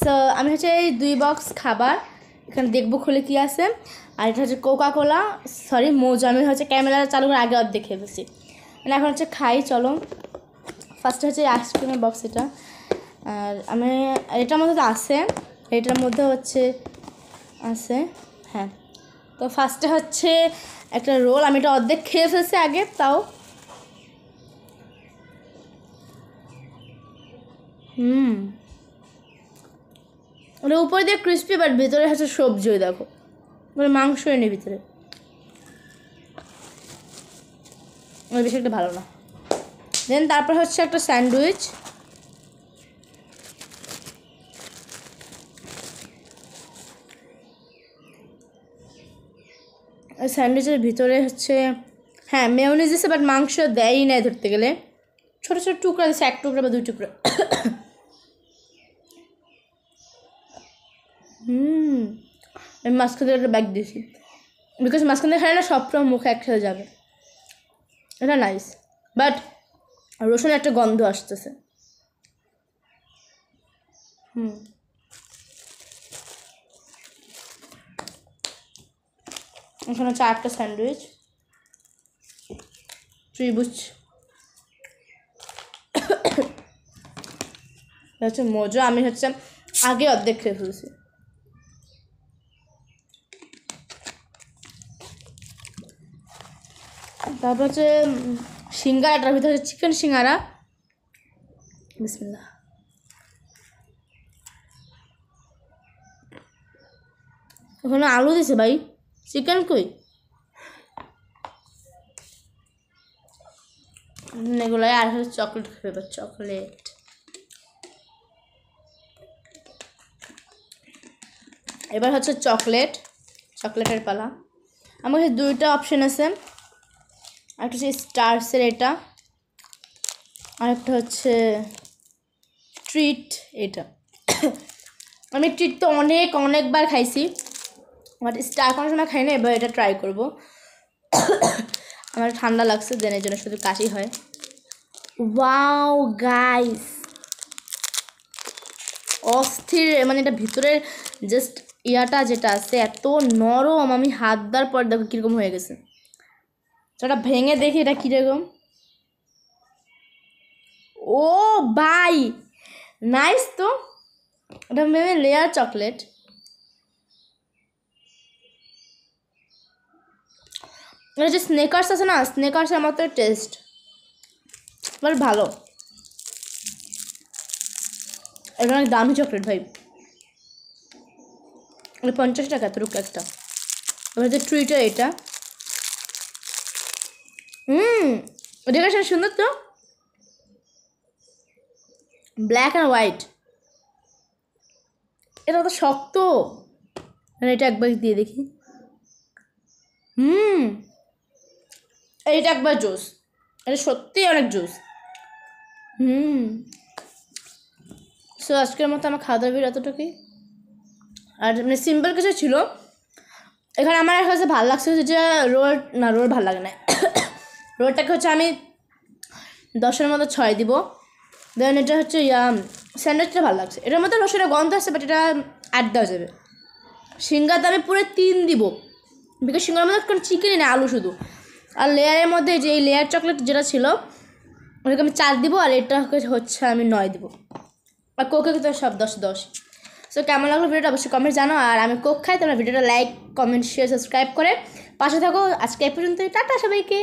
So আমি হচ্ছে এই 2 বক্স খাবার এখানে দেখবো খুলে কি আছে। আর এটা হচ্ছে কোকা কোলা, সরি মোজো। আমি হচ্ছে ক্যামেরা চালু করে আগে অর্ধেক খেয়ে ফেলছি, মানে এখন হচ্ছে খাই। চলো ফার্স্টে হচ্ছে আইসক্রিমের বক্স এটা। আর আমি এটার মধ্যে তো আছে, এটার মধ্যে হচ্ছে আছে, হ্যাঁ। তো ফার্স্টে হচ্ছে একটা রোল, আমি এটা অর্ধেক খেয়ে ফেলছি আগে, তাও ওটা উপরে দিয়ে ক্রিস্পি, বাট ভিতরে হচ্ছে সবজি। ওই দেখো মানে মাংস এনে ভিতরে, ওই বেশি একটা ভালো না। দেন তারপর হচ্ছে একটা স্যান্ডউইচ, স্যান্ডউইচের ভিতরে হচ্ছে হ্যাঁ মেয়োনিজ দিচ্ছে, বাট মাংস দেয়ই নাই ধরতে গেলে। ছোটো ছোটো টুকরা দিচ্ছে, 1 টুকরা বা 2 টুকরা। আমি মাঝখান থেকে একটা ব্যাগ দিয়েছি, বিকজ মাঝখান থেকে খাই না সব মুখে একসাথে যাবে। এটা নাইস, বাট রসুনের একটা গন্ধ আসতেছে। এখানে হচ্ছে 8টা স্যান্ডউইচ, ত্রিভুজ হচ্ছে মোজো। আমি হচ্ছে আগে অর্ধেক খেয়ে ফেলছি। তারপর হচ্ছে সিঙ্গারাটার ভিতরে হচ্ছে চিকেন সিঙ্গারা। বিসমিল্লাহ। ওখানে আলু দিছে ভাই, চিকেন কই? এগুলো আর হচ্ছে চকলেট ফ্লেভার, চকলেট। এবার হচ্ছে চকলেটের পালা। আমার কাছে 2টা অপশন আছে, একটা হচ্ছে স্টার্সের এটা, আর একটা হচ্ছে ট্রিট এটা। আমি ট্রিট তো অনেকবার খাইছি, বাট স্টার কোনো সময় খাই না। এবার এটা ট্রাই করব। আমার ঠান্ডা লাগছে, দেন এই জন্য শুধু কাশি হয়। ওয়াও গাইস, অস্থির, মানে এটা ভিতরের জাস্ট ইয়াটা যেটা আছে এত নরম, আমি হাত দেওয়ার পর দেখো কীরকম হয়ে গেছে। সেটা ভেঙে দেখি এটা কীরকম। ও ভাই নাইস তো, এটা ভেবে লেয়ার চকলেট। এটা যে স্নেকার্স আছে না, স্নেকার্সের মতো টেস্ট, বাট ভালো। এটা অনেক দামি চকলেট ভাই, 50 টাকা এতটুকু একটা। এবার হচ্ছে ট্রিটার এটা। ডেকোরেশন সুন্দর তো, ব্ল্যাক অ্যান্ড হোয়াইট। এটা তো শক্ত, এটা একবার দিয়ে দেখি। এইটা একবার জুস, এটা সত্যিই অনেক জুস। সো আজকের মতো আমার খাওয়া দাওয়া এতটুকুই। আর মানে সিম্পল কিছু ছিল এখানে। আমার কাছে ভালো লাগছে যে রোল ভালো লাগে না। রোলটাকে হচ্ছে আমি 10-এর মধ্যে 6 দিব। দেন এটা হচ্ছে স্যান্ডউইচটা ভালো লাগছে, এটার মধ্যে রসুনের গন্ধ আছে, বাট এটা 8 দেওয়া যাবে। সিঙ্গারটা আমি পুরো 3 দিব, বিকজ সিঙ্গার মধ্যে কোনো চিকেনই না, আলু শুধু। আর লেয়ারের মধ্যে যে এই লেয়ার চকলেট যেটা ছিল ওটাকে আমি 4 দিব, আর এটা হচ্ছে আমি 9 দিব। আর কোকে তো সব 10-10। সো কেমন লাগলো ভিডিওটা অবশ্যই কমেন্ট জানো। আর আমি কোক খাই, তোমরা ভিডিওটা লাইক, কমেন্ট, শেয়ার, সাবস্ক্রাইব করে পাশে থাকো। আজকে এই পর্যন্তই, টাটা সবাইকে।